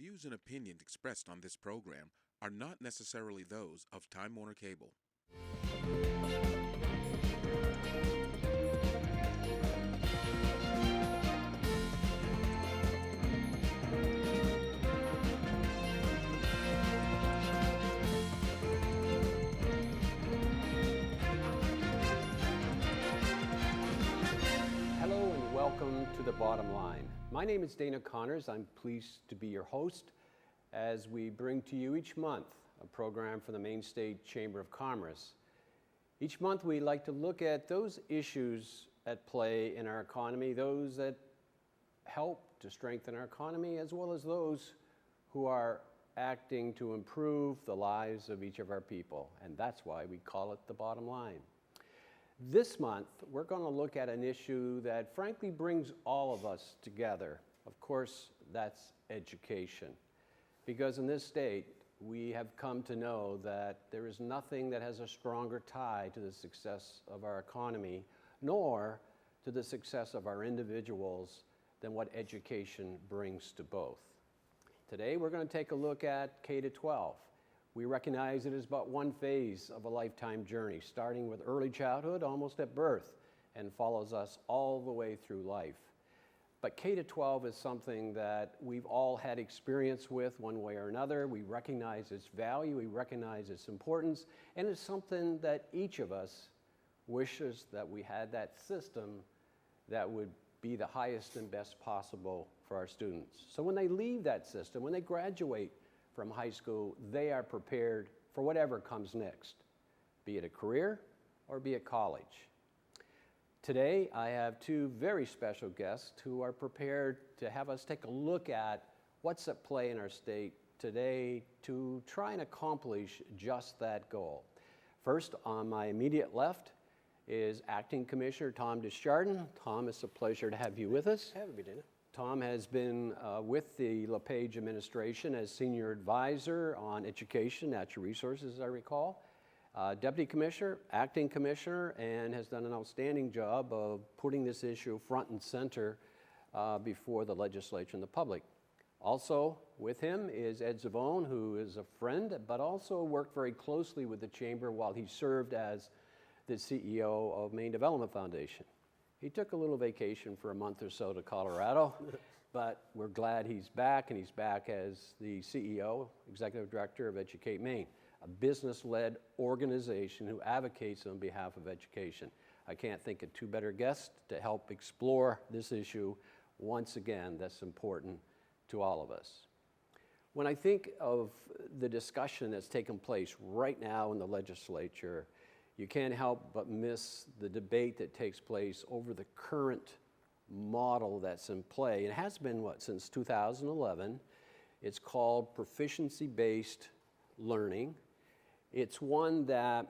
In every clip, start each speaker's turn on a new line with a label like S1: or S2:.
S1: views and opinions expressed on this program are not necessarily those of Time Warner Cable.
S2: Hello and welcome to The Bottom Line. My name is Dana Connors. I'm pleased to be your host as we bring to you each month a program from the Maine State Chamber of Commerce. Each month we like to look at those issues at play in our economy, those that help to strengthen our economy, as well as those who are acting to improve the lives of each of our people. And that's why we call it The Bottom Line. This month, we're going to look at an issue that frankly brings all of us together. Of course, that's education. Because in this state, we have come to know that there is nothing that has a stronger tie to the success of our economy, nor to the success of our individuals than what education brings to both. Today, we're going to take a look at K-12. We recognize it is but one phase of a lifetime journey, starting with early childhood, almost at birth, and follows us all the way through life. But K-12 is something that we've all had experience with one way or another. We recognize its value, we recognize its importance, and it's something that each of us wishes that we had that system that would be the highest and best possible for our students. So when they leave that system, when they graduate from high school, they are prepared for whatever comes next, be it a career or be it college. Today, I have two very special guests who are prepared to have us take a look at what's at play in our state today to try and accomplish just that goal. First, on my immediate left is Acting Commissioner Tom Desjardins. Tom, it's a pleasure to have you with us.
S3: Have me, Dana.
S2: Tom has been with the LePage administration as senior advisor on education, natural resources, as I recall. Deputy Commissioner, Acting Commissioner, and has done an outstanding job of putting this issue front and center before the legislature and the public. Also with him is Ed Zavone, who is a friend, but also worked very closely with the Chamber while he served as the CEO of Maine Development Foundation. He took a little vacation for a month or so to Colorado, but we're glad he's back, and he's back as the CEO, Executive Director of Educate Maine, a business-led organization who advocates on behalf of education. I can't think of two better guests to help explore this issue once again that's important to all of us. When I think of the discussion that's taken place right now in the legislature, you can't help but miss the debate that takes place over the current model that's in play. It has been, since 2011. It's called proficiency-based learning. It's one that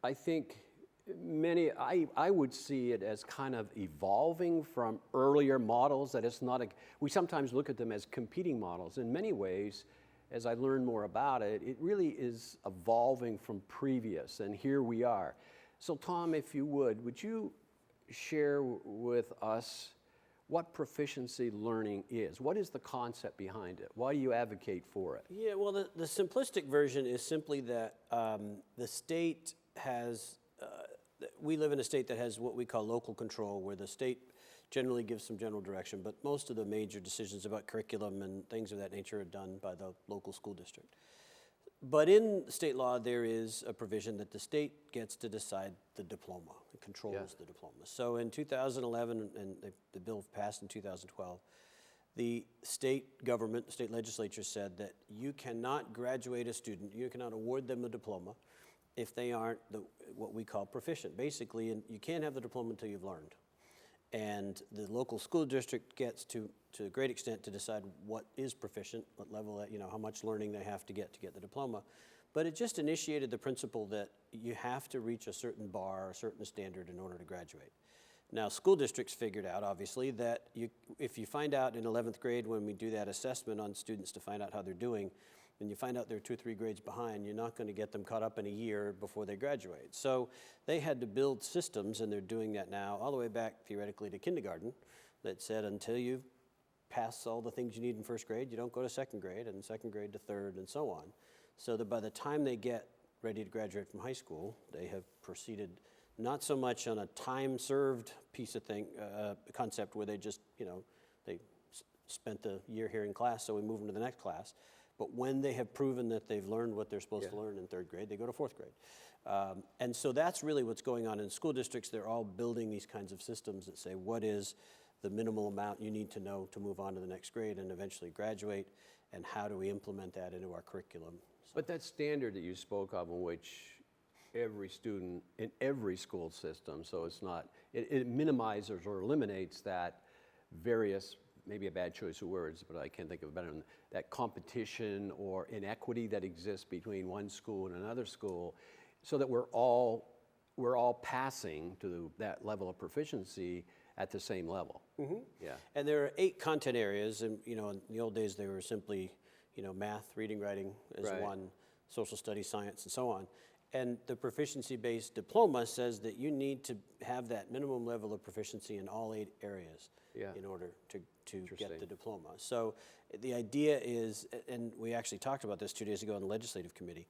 S2: I think I would see it as kind of evolving from earlier models, that it's not we sometimes look at them as competing models. In many ways, as I learn more about it, it really is evolving from previous, and here we are. So Tom, if you would you share with us what proficiency learning is? What is the concept behind it? Why do you advocate for it?
S3: Yeah, well, the simplistic version is simply that the state has, we live in a state that has what we call local control, where the state generally gives some general direction, but most of the major decisions about curriculum and things of that nature are done by the local school district. But in state law, there is a provision that the state gets to decide the diploma. It controls the diploma. So in 2011, and the bill passed in 2012, the state government, the state legislature said that you cannot graduate a student, you cannot award them a diploma if they aren't what we call proficient. Basically, and you can't have the diploma until you've learned. And the local school district gets to a great extent to decide what is proficient, what level, how much learning they have to get the diploma. But it just initiated the principle that you have to reach a certain bar, a certain standard in order to graduate. Now, school districts figured out, obviously, that if you find out in 11th grade when we do that assessment on students to find out how they're doing, and you find out they're 2 or 3 grades behind, you're not going to get them caught up in a year before they graduate. So they had to build systems, and they're doing that now, all the way back theoretically to kindergarten, that said until you've pass all the things you need in first grade, you don't go to second grade, and second grade to third, and so on. So that by the time they get ready to graduate from high school, they have proceeded not so much on a time-served piece of concept where they just, they spent the year here in class, so we move them to the next class. But when they have proven that they've learned what they're supposed to learn in third grade, they go to fourth grade. And so that's really what's going on in school districts. They're all building these kinds of systems that say, what is the minimal amount you need to know to move on to the next grade and eventually graduate, and how do we implement that into our curriculum? So,
S2: But that standard that you spoke of, in which every student in every school system, so it's not, it minimizes or eliminates that various, maybe a bad choice of words, but I can't think of a better one, that competition or inequity that exists between one school and another school, so that we're all passing to that level of proficiency at the same level. Mm-hmm. Yeah.
S3: and there are 8 content areas, and in the old days they were simply, math, reading, writing as
S2: Right.
S3: one, social studies, science, and so on. And the proficiency-based diploma says that you need to have that minimum level of proficiency in all 8 areas in order to get the diploma. So the idea is, and we actually talked about this 2 days ago in the legislative committee,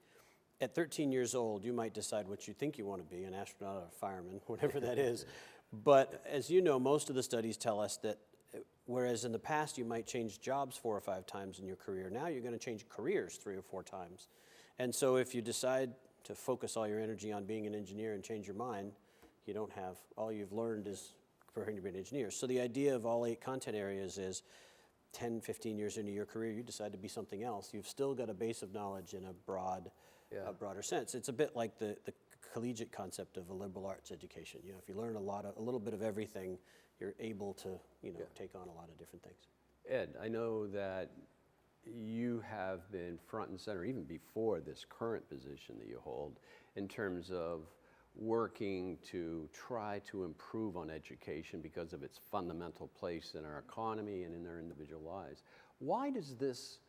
S3: at 13 years old, you might decide what you think you want to be, an astronaut or a fireman, whatever that is. But as you know, most of the studies tell us that whereas in the past you might change jobs 4 or 5 times in your career, now you're going to change careers 3 or 4 times. And so if you decide to focus all your energy on being an engineer and change your mind, you don't have, all you've learned is preparing to be an engineer. So the idea of all 8 content areas is 10, 15 years into your career, you decide to be something else. You've still got a base of knowledge in a broader sense. It's a bit like the collegiate concept of a liberal arts education. If you learn a little bit of everything, you're able to, take on a lot of different things.
S2: Ed, I know that you have been front and center, even before this current position that you hold, in terms of working to try to improve on education because of its fundamental place in our economy and in our individual lives. Why does this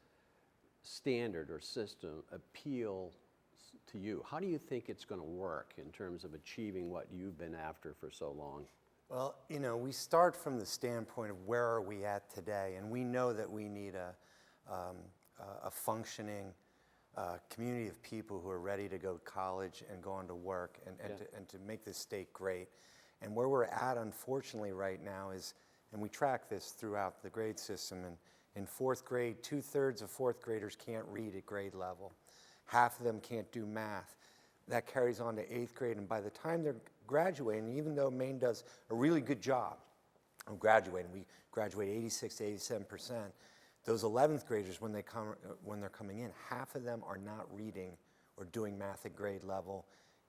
S2: standard or system appeal to you? How do you think it's going to work in terms of achieving what you've been after for so long?
S4: Well, we start from the standpoint of where are we at today, and we know that we need a functioning community of people who are ready to go to college and go on to work and to make this state great. And where we're at, unfortunately, right now is, and we track this throughout the grade system, and in 4th grade, 2/3 of 4th graders can't read at grade level. Half of them can't do math. That carries on to 8th grade, and by the time they're graduating, even though Maine does a really good job of graduating, we graduate 86 to 87%, those 11th graders, when they're coming in, half of them are not reading or doing math at grade level,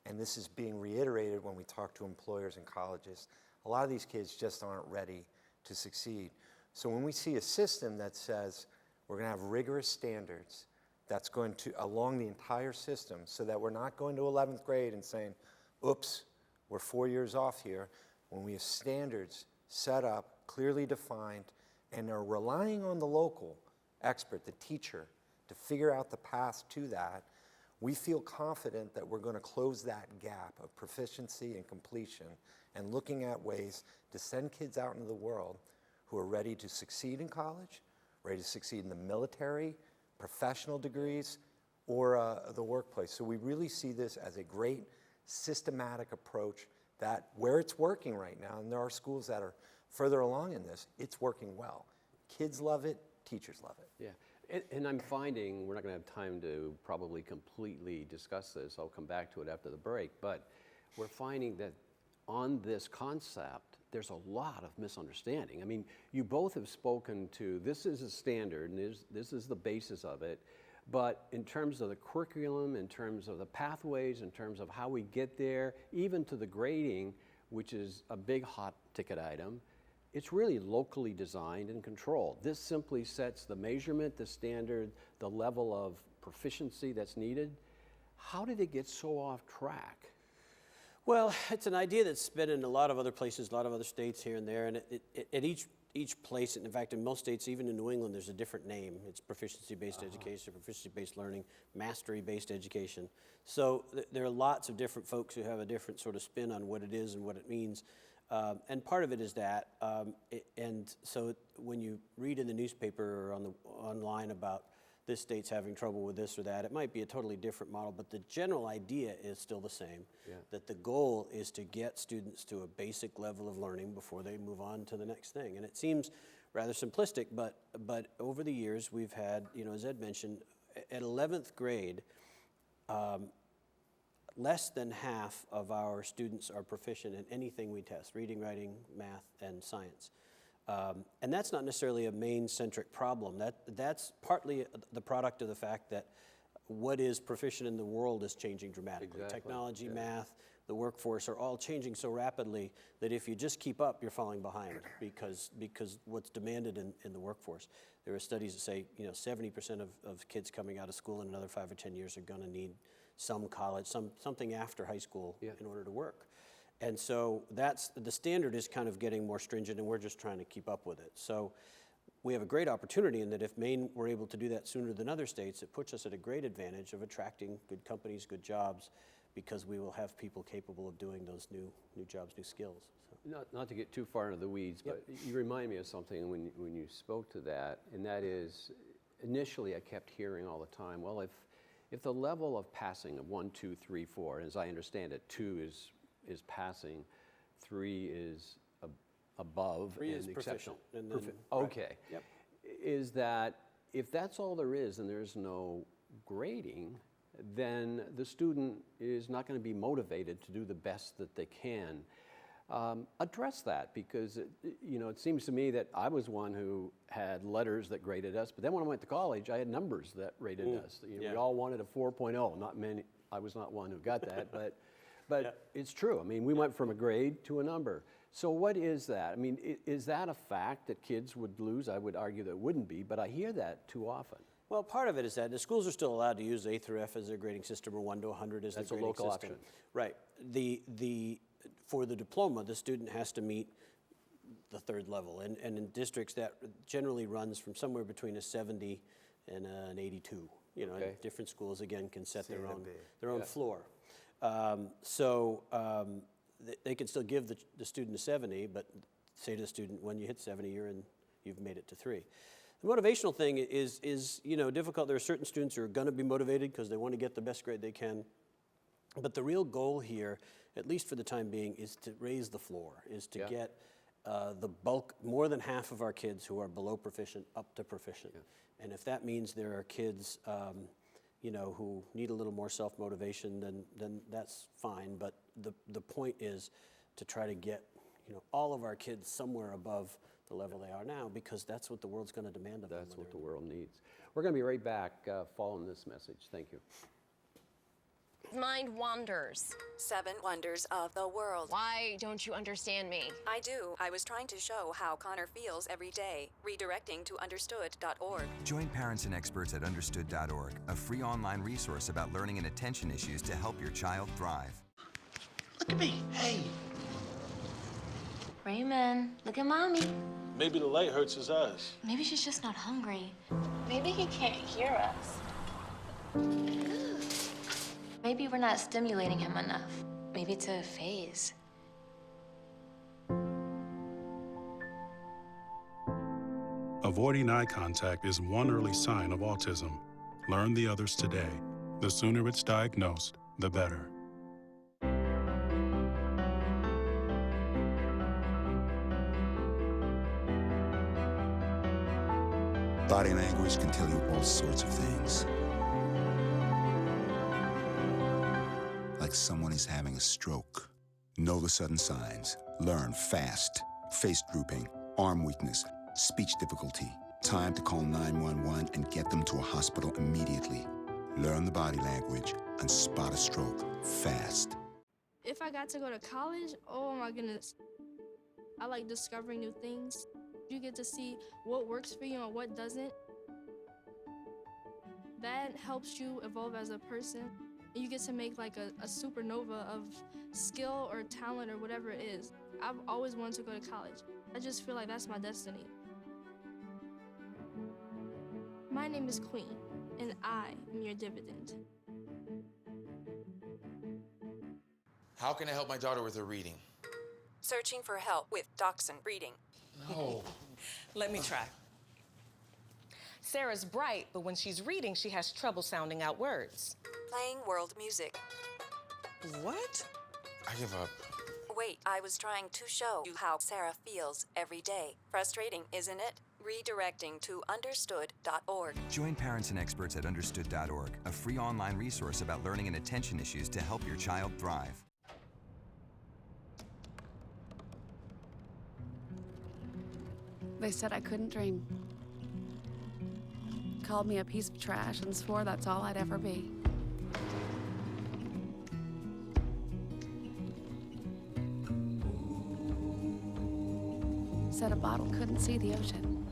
S4: and this is being reiterated when we talk to employers and colleges. A lot of these kids just aren't ready to succeed. So when we see a system that says we're going to have rigorous standards that's going to, along the entire system, so that we're not going to 11th grade and saying, oops, we're 4 years off here. When we have standards set up, clearly defined, and are relying on the local expert, the teacher, to figure out the path to that, we feel confident that we're going to close that gap of proficiency and completion, and looking at ways to send kids out into the world who are ready to succeed in college, ready to succeed in the military, professional degrees, or the workplace. So we really see this as a great systematic approach that, where it's working right now, and there are schools that are further along in this, it's working well. Kids love it, teachers love it.
S2: Yeah, and I'm finding, we're not going to have time to probably completely discuss this, I'll come back to it after the break, but we're finding that on this concept, there's a lot of misunderstanding. I mean, you both have spoken to, this is a standard, and this is the basis of it, but in terms of the curriculum, in terms of the pathways, in terms of how we get there, even to the grading, which is a big hot ticket item, it's really locally designed and controlled. This simply sets the measurement, the standard, the level of proficiency that's needed. How did it get so off track?
S3: Well, it's an idea that's been in a lot of other places, a lot of other states here and there, and at each place, and in fact, in most states, even in New England, there's a different name. It's proficiency-based education, proficiency-based learning, mastery-based education. So there are lots of different folks who have a different sort of spin on what it is and what it means. And part of it is that, and so when you read in the newspaper or online about this state's having trouble with this or that, it might be a totally different model, but the general idea is still the same, that the goal is to get students to a basic level of learning before they move on to the next thing. And it seems rather simplistic, but over the years we've had, as Ed mentioned, at 11th grade, less than half of our students are proficient in anything we test: reading, writing, math, and science. And that's not necessarily a Maine-centric problem. That's partly the product of the fact that what is proficient in the world is changing dramatically.
S2: Exactly.
S3: Technology, math, the workforce are all changing so rapidly that if you just keep up, you're falling behind because what's demanded in the workforce. There are studies that say 70% of kids coming out of school in another 5 or 10 years are going to need some college, something after high school in order to work. And so the standard is kind of getting more stringent, and we're just trying to keep up with it. So we have a great opportunity in that if Maine were able to do that sooner than other states, it puts us at a great advantage of attracting good companies, good jobs, because we will have people capable of doing those new jobs, new skills. So.
S2: Not to get too far into the weeds, but you remind me of something when you spoke to that, and that is, initially I kept hearing all the time, well, if the level of passing of 1, 2, 3, 4, and as I understand it, 2 is passing, 3 is above,
S3: 3
S2: and
S3: is
S2: exceptional.
S3: proficient. And then,
S2: Okay.
S3: Yep.
S2: Is that if that's all there is and there's no grading, then the student is not going to be motivated to do the best that they can. Address that, because it seems to me that I was one who had letters that graded us, but then when I went to college, I had numbers that rated us. We all wanted a 4.0. Not many. I was not one who got that, but it's true. I mean, we went from a grade to a number. So what is that? I mean, is that a fact that kids would lose? I would argue that it wouldn't be, but I hear that too often.
S3: Well, part of it is that the schools are still allowed to use A through F as their grading system, or 1 to 100 as their
S2: That's a
S3: grading
S2: local
S3: system.
S2: option.
S3: Right. For the diploma, the student has to meet the 3rd level, and in districts that generally runs from somewhere between a 70 and an 82. And different schools again can set their own floor. They can still give the student a 70, but say to the student, when you hit 70, you've made it to 3. The motivational thing is difficult. There are certain students who are going to be motivated because they want to get the best grade they can. But the real goal here, at least for the time being, is to raise the floor, is to get the bulk, more than half of our kids who are below proficient up to proficient. Yeah. And if that means there are kids who need a little more self-motivation, then that's fine. But the point is to try to get all of our kids somewhere above the level they are now, because that's what the world's going to demand of them.
S2: That's what the world needs. We're going to be right back following this message. Thank you.
S5: Mind wanders.
S6: 7 wonders of the world.
S5: Why don't you understand me?
S6: I do. I was trying to show how Connor feels every day. Redirecting to understood.org.
S7: Join parents and experts at understood.org, a free online resource about learning and attention issues to help your child thrive.
S8: Look at me. Hey.
S9: Raymond, look at Mommy.
S8: Maybe the light hurts his eyes.
S9: Maybe she's just not hungry. Maybe he can't hear us. Maybe we're not stimulating him enough. Maybe it's a phase.
S10: Avoiding eye contact is one early sign of autism. Learn the others today. The sooner it's diagnosed, the better.
S11: Body language can tell you all sorts of things. Like someone is having a stroke. Know the sudden signs. Learn fast. Face drooping, arm weakness, speech difficulty. Time to call 911 and get them to a hospital immediately. Learn the body language and spot a stroke fast.
S12: If I got to go to college, oh my goodness. I like discovering new things. You get to see what works for you and what doesn't. That helps you evolve as a person. You get to make like a supernova of skill or talent or whatever it is. I've always wanted to go to college. I just feel like that's my destiny. My name is Queen, and I am your dividend.
S13: How can I help my daughter with her reading?
S6: Searching for help with dachshund breeding.
S8: No.
S13: Let me try. Sarah's bright, but when she's reading, she has trouble sounding out words.
S6: Playing world music.
S13: What?
S8: I give up.
S6: Wait, I was trying to show you how Sarah feels every day. Frustrating, isn't it? Redirecting to understood.org.
S7: Join parents and experts at understood.org, a free online resource about learning and attention issues to help your child thrive.
S14: They said I couldn't dream. Called me a piece of trash and swore that's all I'd ever be. Said a bottle couldn't see the ocean.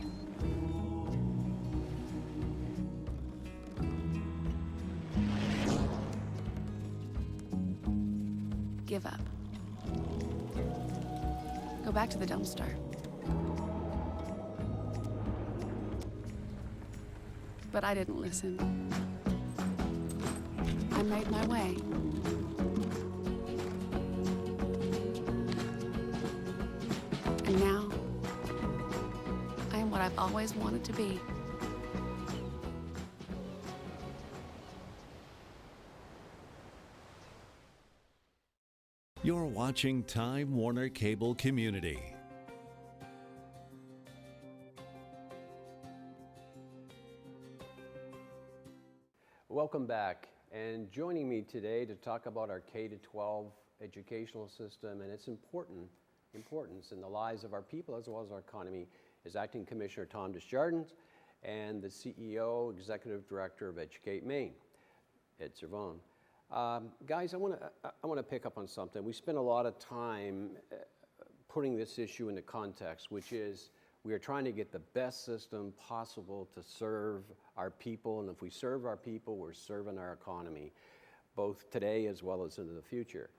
S14: Give up. Go back to the dumpster. But I didn't listen. I made my way. And now, I am what I've always wanted to be.
S15: You're watching Time Warner Cable Community.
S2: Welcome back, and joining me today to talk about our K-12 educational system and its importance in the lives of our people as well as our economy is Acting Commissioner Tom Desjardins and the CEO, Executive Director of Educate Maine, Ed Cervone. Guys, I want to pick up on something. We spent a lot of time putting this issue into context, which is we are trying to get the best system possible to serve our people, and if we serve our people, we're serving our economy, both today as well as into the future.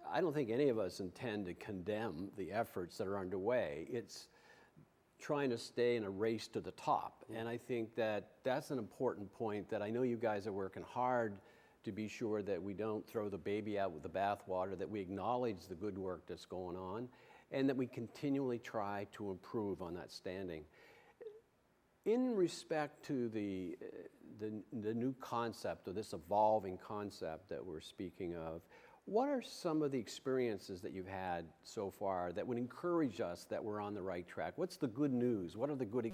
S2: I don't think any of us intend to condemn the efforts that are underway. It's trying to stay in a race to the top, and I think that that's an important point that I know you guys are working hard to be sure that we don't throw the baby out with the bathwater, that we acknowledge the good work that's going on, and that we continually try to improve on that standing. In respect to the new concept, or this evolving concept that we're speaking of, what are some of the experiences that you've had so far that would encourage us that we're on the right track? What's the good news? What are the good